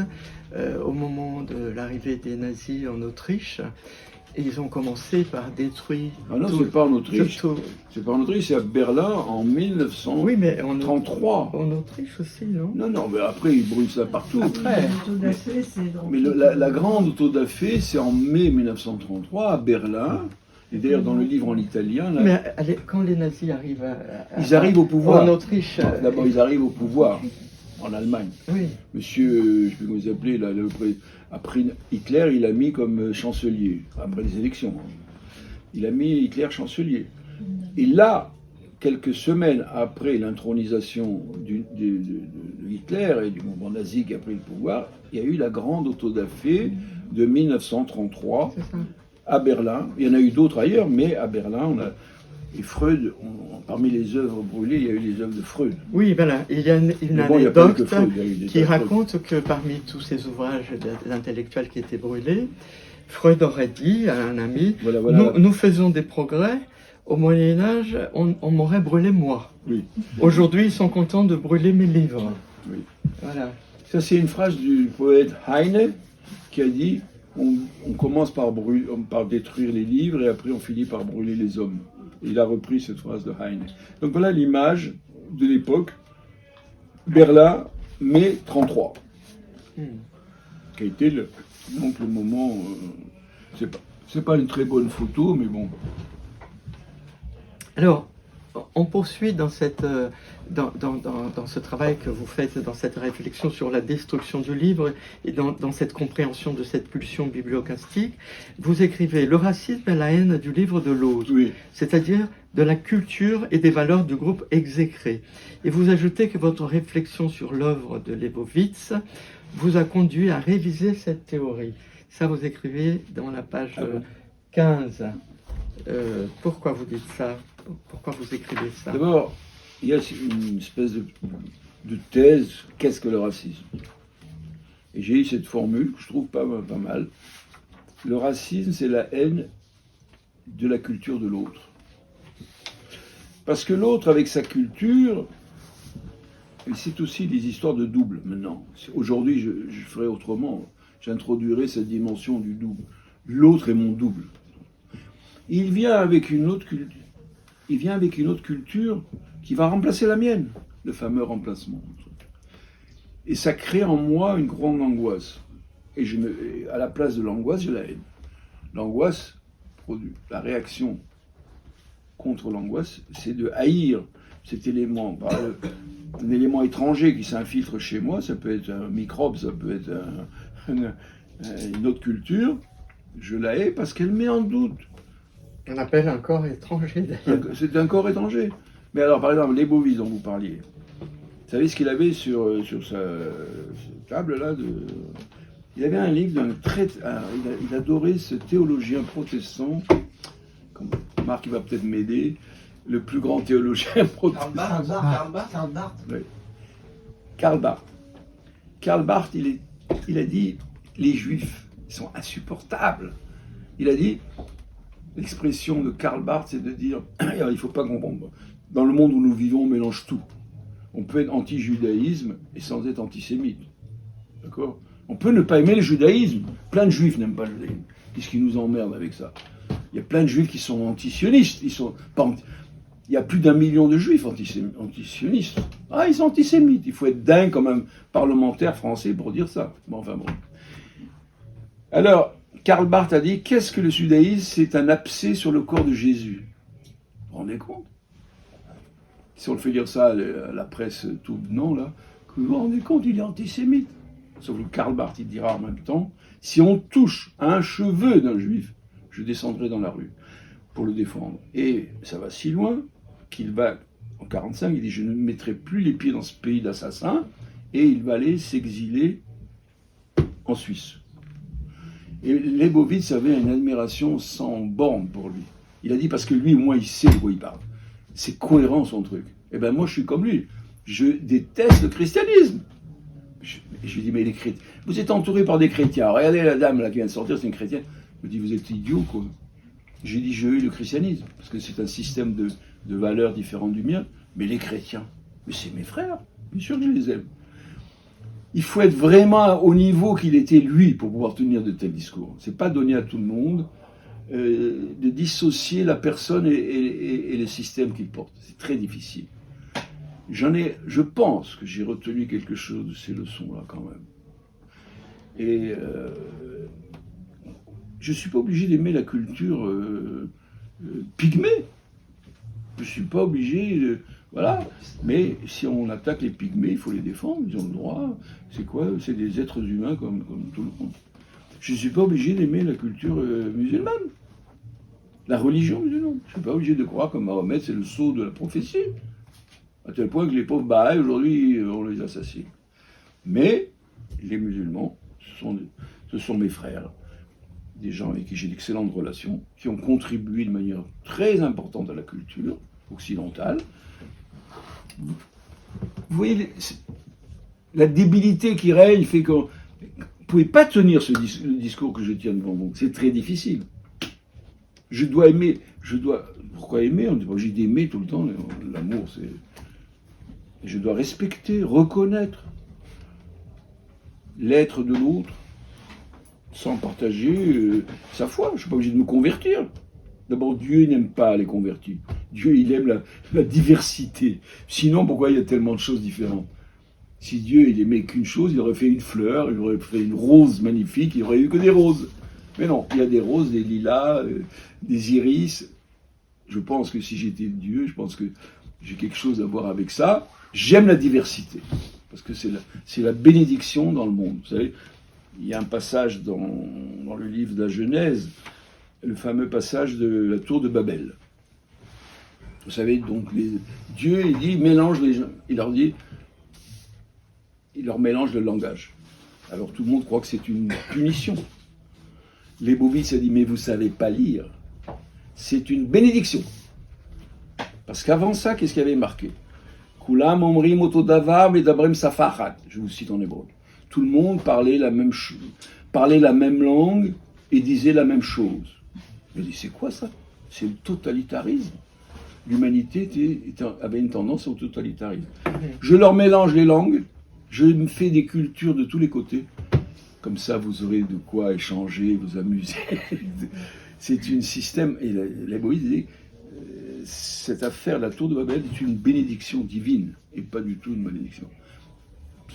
au moment de l'arrivée des nazis en Autriche. Et ils ont commencé par détruire. Ah non, c'est pas en Autriche. C'est pas en Autriche, c'est à Berlin en 1933. Oui, mais en Autriche aussi, non? Non, mais après, ils brûlent ça partout. Après. Mais la grande autodafé, c'est en mai 1933 à Berlin. Et d'ailleurs, dans le livre en italien. Là, mais quand les nazis arrivent ils arrivent au pouvoir. En Autriche. D'abord, ils arrivent au pouvoir. En Allemagne. Oui. Monsieur, je sais plus comment il s'appelait, là, après Hitler, il a mis comme chancelier, après les élections. Il a mis Hitler chancelier. Et là, quelques semaines après l'intronisation de Hitler et du mouvement nazi qui a pris le pouvoir, il y a eu la grande autodafé de 1933 à Berlin. Il y en a eu d'autres ailleurs, mais à Berlin, on a... Et Freud, parmi les œuvres brûlées, il y a eu les œuvres de Freud. Oui, voilà. Il y a une anecdote qui raconte que parmi tous ces ouvrages d'intellectuels qui étaient brûlés, Freud aurait dit à un ami, nous faisons des progrès, au Moyen-Âge, on m'aurait brûlé moi. Oui. Aujourd'hui, ils sont contents de brûler mes livres. Oui. Voilà. Ça, c'est une phrase du poète Heine qui a dit on commence par détruire les livres et après on finit par brûler les hommes. Il a repris cette phrase de Heine. Donc voilà l'image de l'époque, Berlin, mai 33, qui a été le moment. C'est pas une très bonne photo, mais bon. Alors, on poursuit dans ce travail que vous faites, dans cette réflexion sur la destruction du livre et dans cette compréhension de cette pulsion biblioclastique. Vous écrivez « Le racisme est la haine du livre de l'autre oui. », c'est-à-dire de la culture et des valeurs du groupe exécré. Et vous ajoutez que votre réflexion sur l'œuvre de Leibowitz vous a conduit à réviser cette théorie. Ça, vous écrivez dans la page Ah bon 15. Pourquoi vous dites ça? Pourquoi vous écrivez ça? D'abord, il y a une espèce de thèse, qu'est-ce que le racisme? Et j'ai eu cette formule que je trouve pas mal. Le racisme, c'est la haine de la culture de l'autre. Parce que l'autre, avec sa culture, et c'est aussi des histoires de double maintenant. Aujourd'hui, je ferai autrement. J'introduirai cette dimension du double. L'autre est mon double. Il vient avec une autre culture. Il vient avec une autre culture qui va remplacer la mienne, le fameux remplacement. Et ça crée en moi une grande angoisse. Et à la place de l'angoisse, j'ai la haine. L'angoisse produit la contre l'angoisse, c'est de haïr cet élément, un élément étranger qui s'infiltre chez moi, ça peut être un microbe, ça peut être une autre culture, je la hais parce qu'elle met en doute. On appelle un corps étranger d'ailleurs. C'est un corps étranger. Mais alors, par exemple, Leibovitz dont vous parliez, vous savez ce qu'il avait sur sa table là Il avait un livre il adorait ce théologien protestant. Marc, il va peut-être m'aider. Le plus grand théologien protestant. Karl Barth. Oui. Karl Barth. Karl Barth, il a dit les Juifs sont insupportables. Il a dit l'expression de Karl Barth, c'est de dire il ne faut pas comprendre. Dans le monde où nous vivons, on mélange tout. On peut être anti-judaïsme et sans être antisémite. D'accord? On peut ne pas aimer le judaïsme. Plein de juifs n'aiment pas le judaïsme. Qu'est-ce qui nous emmerde avec ça? Il y a plein de juifs qui sont antisionistes. Il y a plus d'1 million de juifs antisionistes. Ah, ils sont antisémites. Il faut être dingue comme un parlementaire français pour dire ça. Bon, enfin bon. Alors, Karl Barth a dit, qu'est-ce que le judaïsme? C'est un abcès sur le corps de Jésus. Vous vous rendez compte? Si on le fait dire ça à la presse tout non, là, vous vous rendez compte, il est antisémite. Sauf que Karl Barth, il dira en même temps, si on touche à un cheveu d'un juif, je descendrai dans la rue pour le défendre. Et ça va si loin qu'il va, en 1945, il dit, je ne mettrai plus les pieds dans ce pays d'assassins, et il va aller s'exiler en Suisse. Et Leibovitz avait une admiration sans borne pour lui. Il a dit, parce que lui, au moins, il sait de quoi il parle. C'est cohérent, son truc. Eh bien, moi, je suis comme lui. Je déteste le christianisme. Je lui dis, mais les chrétiens, vous êtes entouré par des chrétiens. Regardez la dame là qui vient de sortir, c'est une chrétienne. Je me dis, vous êtes idiot, quoi. J'ai dit, je hais le christianisme, parce que c'est un système de valeurs différentes du mien. Mais les chrétiens, mais c'est mes frères. Bien sûr que je les aime. Il faut être vraiment au niveau qu'il était lui pour pouvoir tenir de tels discours. C'est pas donné à tout le monde de dissocier la personne et les systèmes qu'il porte. C'est très difficile. Je pense que j'ai retenu quelque chose de ces leçons-là quand même. Et je ne suis pas obligé d'aimer la culture pygmée. Je ne suis pas obligé voilà. Mais si on attaque les pygmées, il faut les défendre, ils ont le droit. C'est quoi? C'est des êtres humains comme tout le monde. Je ne suis pas obligé d'aimer la culture musulmane. La religion musulmane. Je ne suis pas obligé de croire que Mahomet, c'est le sceau de la prophétie. À tel point que les pauvres Bahaïs, aujourd'hui, on les assassine. Mais les musulmans, ce sont mes frères, des gens avec qui j'ai d'excellentes relations, qui ont contribué de manière très importante à la culture occidentale. Vous voyez, la débilité qui règne fait que vous ne pouvez pas tenir le discours que je tiens devant vous. C'est très difficile. Je dois aimer. Pourquoi aimer? On n'est pas obligé d'aimer tout le temps. L'amour, c'est... Je dois respecter, reconnaître l'être de l'autre sans partager sa foi. Je ne suis pas obligé de me convertir. D'abord, Dieu n'aime pas les convertis. Dieu, il aime la diversité. Sinon, pourquoi il y a tellement de choses différentes? Si Dieu, il aimait qu'une chose, il aurait fait une fleur, il aurait fait une rose magnifique, il n'y aurait eu que des roses. Mais non, il y a des roses, des lilas, des iris. Je pense que si j'étais Dieu, je pense que j'ai quelque chose à voir avec ça. J'aime la diversité, parce que c'est la bénédiction dans le monde. Vous savez, il y a un passage dans le livre de la Genèse, le fameux passage de la tour de Babel. Vous savez, donc, Dieu, il dit, mélange les gens. Il leur mélange le langage. Alors tout le monde croit que c'est une punition. Leibovitz a dit, mais vous ne savez pas lire. C'est une bénédiction. Parce qu'avant ça, qu'est-ce qu'il y avait marqué? Kulam omrim otodavar medabrem safachat. Je vous cite en hébreu. Tout le monde parlait la même langue et disait la même chose. Je dis, c'est quoi ça? C'est le totalitarisme. L'humanité avait une tendance au totalitarisme. Je leur mélange les langues, je me fais des cultures de tous les côtés. Comme ça, vous aurez de quoi échanger, vous amuser. C'est un système. Et la Moïse dit, cette affaire, la tour de Babel, est une bénédiction divine et pas du tout une malédiction.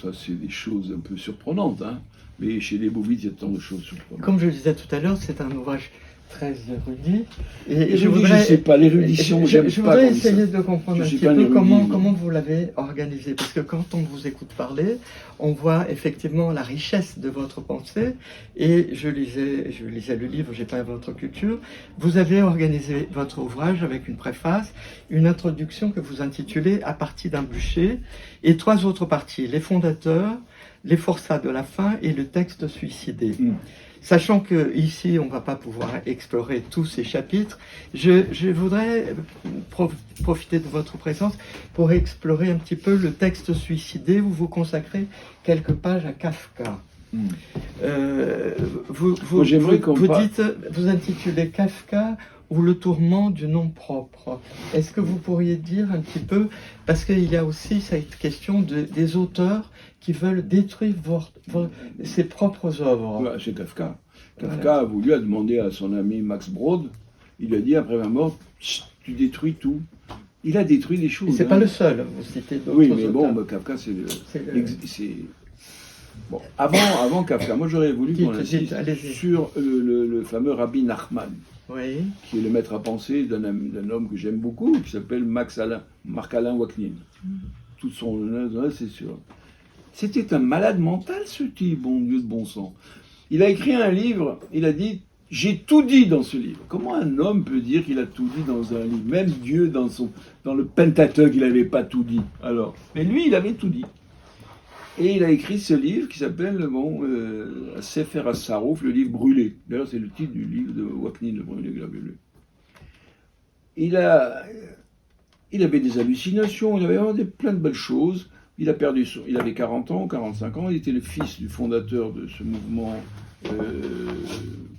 Ça, c'est des choses un peu surprenantes, hein. Mais chez les Leibovitz, il y a tant de choses surprenantes. Comme je le disais tout à l'heure, c'est un ouvrage très érudit. Et je ne sais pas, l'érudition, je pas voudrais comme essayer ça. de comprendre un Je suis petit pas un peu érudit, comment vous l'avez organisé. Parce que quand on vous écoute parler, on voit effectivement la richesse de votre pensée. Et je lisais le livre, j'ai pas votre culture. Vous avez organisé votre ouvrage avec une préface, une introduction que vous intitulez À partir d'un bûcher, et 3 autres parties, les fondateurs, les forçats de la fin et le texte suicidé. Sachant que ici, on ne va pas pouvoir explorer tous ces chapitres, je voudrais profiter de votre présence pour explorer un petit peu le texte suicidé où vous consacrez quelques pages à Kafka. Vous intitulez Kafka ou le tourment du nom propre. Est-ce que vous pourriez dire un petit peu, parce qu'il y a aussi cette question des auteurs qui veulent détruire ses propres œuvres. Ouais, c'est Kafka. Kafka a demandé à son ami Max Brod, il a dit après ma mort, tu détruis tout. Il a détruit des choses. C'est pas le seul, vous citez d'autres Oui, mais auteurs. bon, Kafka, Bon, avant Kafka, moi j'aurais voulu qu'on insiste sur le fameux Rabbi Nachman, oui, qui est le maître à penser d'un homme que j'aime beaucoup, qui s'appelle Marc-Alain Waknin. Tout son nom, c'est sûr. C'était un malade mental, ce type, bon Dieu de bon sang. Il a écrit un livre, il a dit, j'ai tout dit dans ce livre. Comment un homme peut dire qu'il a tout dit dans un livre? Même Dieu, dans le Pentateuque, il n'avait pas tout dit. Alors, mais lui, il avait tout dit. Et il a écrit ce livre qui s'appelle Sefer HaSarouf, le livre brûlé. D'ailleurs, c'est le titre du livre de Waknin, le premier qu'il a brûlé. Il avait des hallucinations, il avait vraiment plein de belles choses. Il avait 40 ans, 45 ans, il était le fils du fondateur de ce mouvement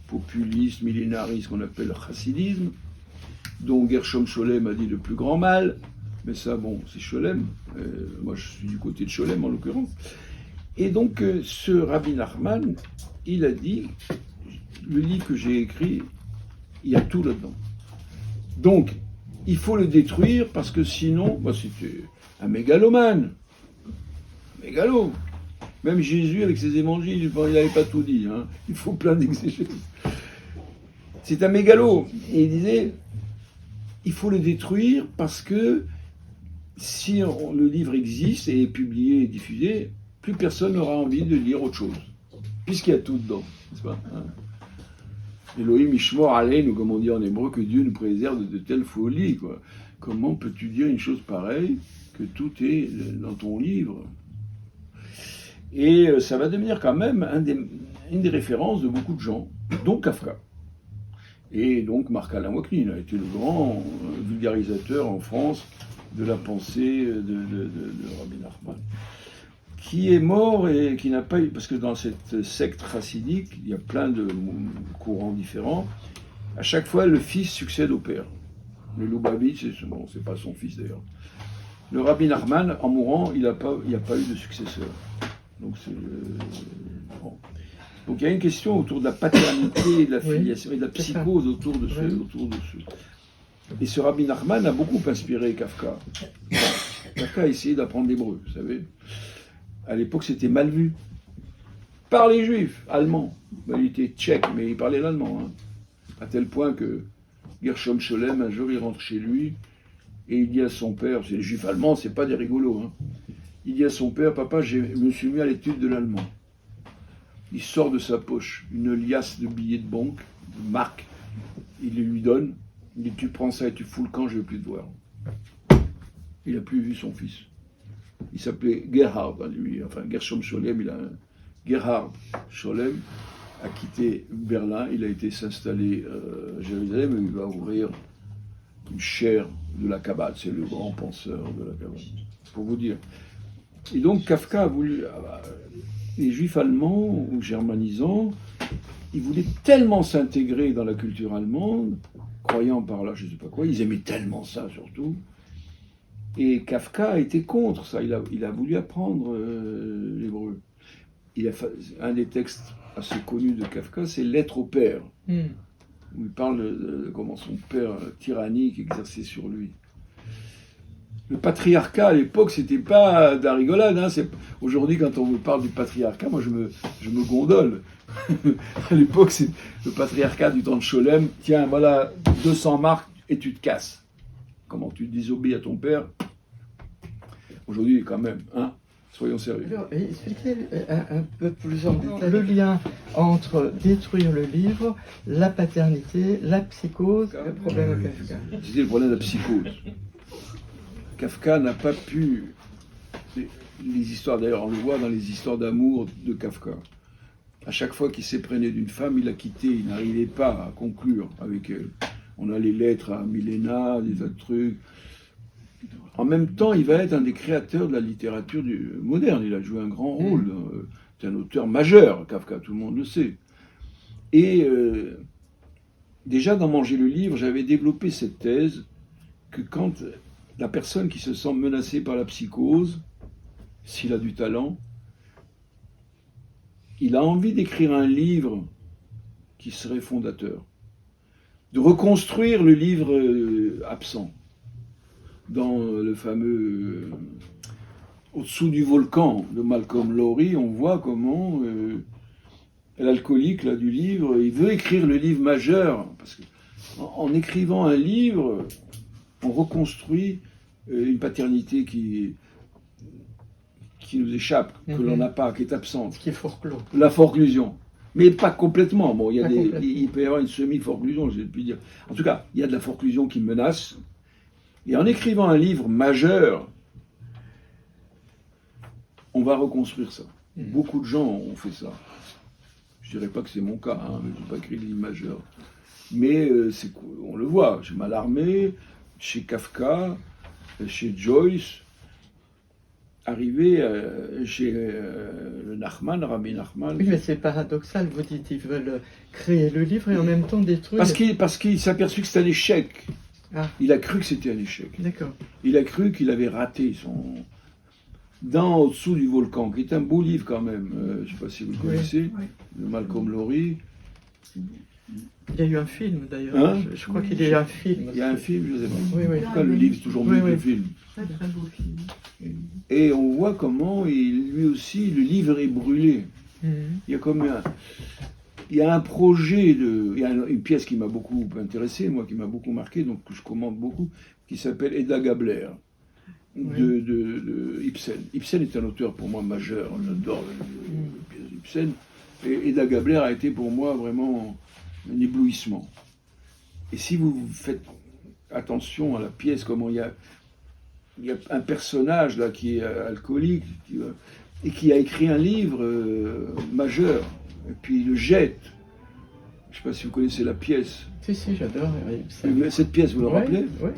populiste, millénariste qu'on appelle le chassidisme, dont Gershom Scholem a dit le plus grand mal. Mais ça, bon, c'est Scholem. Moi, je suis du côté de Scholem, en l'occurrence. Et donc, ce Rabbi Nachman, il a dit, le livre que j'ai écrit, il y a tout là-dedans. Donc, il faut le détruire, parce que sinon, c'était un mégalomane. Mégalo. Même Jésus, avec ses évangiles, il n'avait pas tout dit. Hein. Il faut plein d'exégèses. C'est un mégalo. Et il disait, il faut le détruire, parce que si le livre existe et est publié et diffusé, plus personne n'aura envie de lire autre chose, puisqu'il y a tout dedans, n'est-ce pas, hein? Elohim Ishmor Aleinu, comme on dit en hébreu, que Dieu nous préserve de telles folies, quoi. Comment peux-tu dire une chose pareille, que tout est dans ton livre? Et ça va devenir quand même une des références de beaucoup de gens, dont Kafka. Et donc Marc-Alain Waknin a été le grand vulgarisateur en France de la pensée de Rabbi Nachman, qui est mort et qui n'a pas eu, parce que dans cette secte chassidique, il y a plein de courants différents, à chaque fois le fils succède au père. Le Lubavitch, c'est pas son fils d'ailleurs. Le Rabbi Nachman, en mourant, il n'y a pas eu de successeur. Donc bon. Donc il y a une question autour de la paternité, de la filiation et de la psychose autour de ce. Et ce Rabbi Nachman a beaucoup inspiré Kafka. Kafka a essayé d'apprendre l'hébreu, vous savez. À l'époque, c'était mal vu. Par les juifs, allemands. Il était tchèque, mais il parlait l'allemand. Hein. À tel point que Gershom Scholem, un jour, il rentre chez lui et il dit à son père, c'est les juifs allemands, c'est pas des rigolos. Hein. Il dit à son père, papa, je me suis mis à l'étude de l'allemand. Il sort de sa poche une liasse de billets de banque, de marque. Il les lui donne. Il dit, tu prends ça et tu fous le camp, je ne veux plus te voir. Il n'a plus vu son fils. Il s'appelait Gerhard, lui. Enfin, Gershom Scholem, il a Gerhard Scholem a quitté Berlin, il a été s'installer à Jérusalem et il va ouvrir une chaire de la Kabbale, c'est le grand penseur de la Kabbale, pour vous dire. Et donc Kafka a voulu, les juifs allemands ou germanisants, ils voulaient tellement s'intégrer dans la culture allemande, croyant par là, je ne sais pas quoi, ils aimaient tellement ça surtout. Et Kafka a été contre ça, il a voulu apprendre l'hébreu. Un des textes assez connus de Kafka, c'est Lettre au père, où il parle de comment son père tyrannique exerçait sur lui. Le patriarcat à l'époque, c'était pas de la rigolade. Hein. Aujourd'hui, quand on me parle du patriarcat, moi je me gondole. À l'époque, c'est le patriarcat du temps de Scholem. Tiens, voilà 200 marks et tu te casses. Comment tu désobéis à ton père? Aujourd'hui, quand même, hein, soyons sérieux. Alors, expliquez un peu plus en détail le lien entre détruire le livre, la paternité, la psychose, le problème de Kafka. C'était le problème de la psychose. Kafka n'a pas pu... Les histoires, d'ailleurs, on le voit dans les histoires d'amour de Kafka. À chaque fois qu'il s'éprenait d'une femme, il la quittait, il n'arrivait pas à conclure avec elle. On a les lettres à Milena, des autres trucs. En même temps, il va être un des créateurs de la littérature moderne. Il a joué un grand rôle. C'est un auteur majeur, Kafka, tout le monde le sait. Et déjà, dans Manger le livre, j'avais développé cette thèse que quand la personne qui se sent menacée par la psychose, s'il a du talent, il a envie d'écrire un livre qui serait fondateur, de reconstruire le livre absent. Dans le fameux Au-dessous du volcan de Malcolm Lowry, on voit comment l'alcoolique là, du livre, il veut écrire le livre majeur, parce qu'en écrivant un livre, on reconstruit une paternité qui nous échappe, que l'on n'a pas, qui est absente. Ce qui est forclos. La forclusion. Mais pas complètement. Bon, il peut y avoir une semi-forclusion, je vais plus dire. En tout cas, il y a de la forclusion qui menace. Et en écrivant un livre majeur, on va reconstruire ça. Beaucoup de gens ont fait ça. Je dirais pas que c'est mon cas, hein, je n'ai pas écrit de livre majeur. Mais on le voit, chez Mallarmé, chez Kafka, chez Joyce, arrivé chez le Nachman, Rabbi Nachman. Oui, mais c'est paradoxal, vous dites, ils veulent créer le livre et en même temps détruire. Parce qu'il s'est aperçu que c'était un échec. Ah. Il a cru que c'était un échec. D'accord. Il a cru qu'il avait raté son... Dans Au-dessous du volcan, qui est un beau livre quand même, je ne sais pas si vous le connaissez, de Malcolm Lowry. Il y a eu un film d'ailleurs, Hein? je crois qu'il y a eu un film. Il y a un film, je ne sais pas. Oui, oui. En tout cas, le livre est toujours mieux que le film. Très très beau film. Et on voit comment, lui aussi, le livre est brûlé. Il y a comme il y a un projet il y a une pièce qui m'a beaucoup intéressé, moi, qui m'a beaucoup marqué, donc que je commande beaucoup, qui s'appelle Hedda Gabler, de Ibsen. Ibsen est un auteur pour moi majeur, j'adore les pièces d'Ibsen. Et Hedda Gabler a été pour moi vraiment un éblouissement. Et si vous faites attention à la pièce, comment il y a un personnage là qui est alcoolique et qui a écrit un livre majeur, et puis il le jette. Je ne sais pas si vous connaissez la pièce. Si, j'adore. Cette pièce, vous le rappelez? Oui.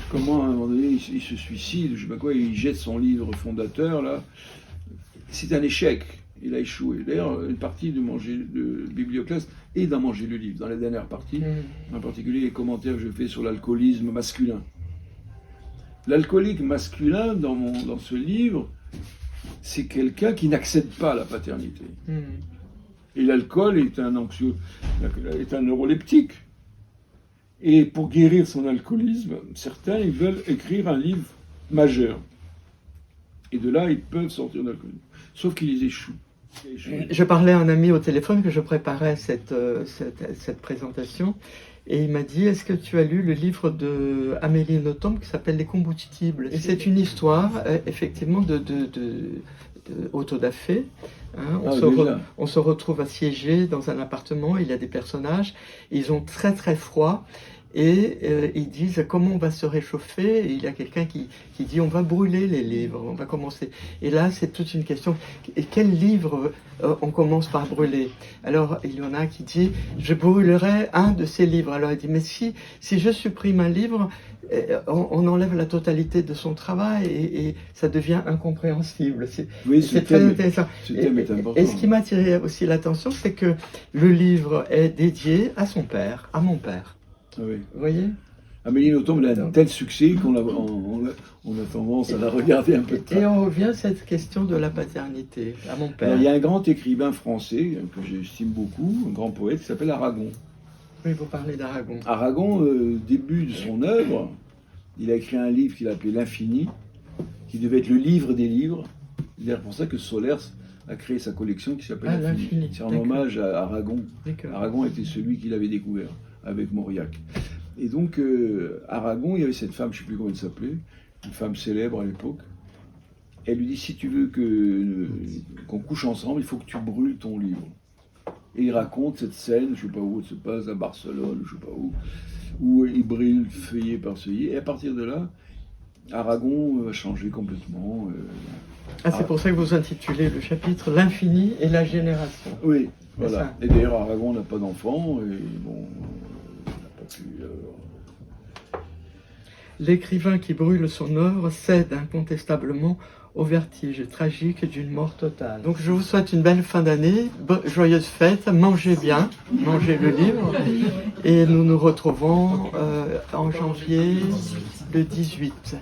Comment à un moment donné il se suicide, je ne sais pas quoi, il jette son livre fondateur là. C'est un échec. Il a échoué. D'ailleurs, une partie de Biblioclaste est dans Manger le livre, dans les dernières parties, en particulier les commentaires que je fais sur l'alcoolisme masculin. L'alcoolique masculin, dans ce livre, c'est quelqu'un qui n'accepte pas la paternité. Et l'alcool est un neuroleptique. Et pour guérir son alcoolisme, certains ils veulent écrire un livre majeur. Et de là, ils peuvent sortir de l'alcoolisme. Sauf qu'ils échouent. Je parlais à un ami au téléphone que je préparais cette présentation et il m'a dit: est-ce que tu as lu le livre de Amélie Nothomb qui s'appelle Les Combustibles? Et c'est une histoire effectivement de autodafé. Hein, on se retrouve assiégé dans un appartement, il y a des personnages, ils ont très très froid et ils disent comment on va se réchauffer. Et il y a quelqu'un qui dit on va brûler les livres, on va commencer. Et là, c'est toute une question. Et quel livre on commence par brûler? Alors, il y en a qui dit je brûlerai un de ces livres. Alors, il dit mais si je supprime un livre, on enlève la totalité de son travail et ça devient incompréhensible. Oui, C'est très intéressant. Ce thème est important. Et ce qui m'a attiré aussi l'attention, c'est que le livre est dédié à son père, à mon père. Oui. Vous voyez? Amélie Nothomb a un tel succès qu'on a tendance à la regarder un peu de Et près. on revient à cette question de la paternité, à mon père. Alors, il y a un grand écrivain français que j'estime beaucoup, un grand poète qui s'appelle Aragon. Oui, vous parlez d'Aragon. Aragon, début de son œuvre, il a écrit un livre qu'il appelait L'Infini, qui devait être le livre des livres. C'est pour ça que Solers a créé sa collection qui s'appelle L'Infini. C'est en d'accord. hommage à Aragon. D'accord. Aragon était celui qui l'avait découvert avec Mauriac. Et donc, Aragon, il y avait cette femme, je ne sais plus comment elle s'appelait, une femme célèbre à l'époque. Elle lui dit, si tu veux qu'on couche ensemble, il faut que tu brûles ton livre. Et il raconte cette scène, je ne sais pas où elle se passe, à Barcelone, je ne sais pas où il brûle feuillet par feuillet. Et à partir de là, Aragon a changé complètement. C'est pour ça que vous intitulez le chapitre L'infini et la génération. Oui, C'est voilà. ça. Et d'ailleurs, Aragon n'a pas d'enfant, et bon, il n'a pas pu... L'écrivain qui brûle son œuvre cède incontestablement au vertige tragique d'une mort totale. Donc je vous souhaite une belle fin d'année, joyeuse fête, mangez bien, mangez le livre, et nous nous retrouvons en janvier le 18.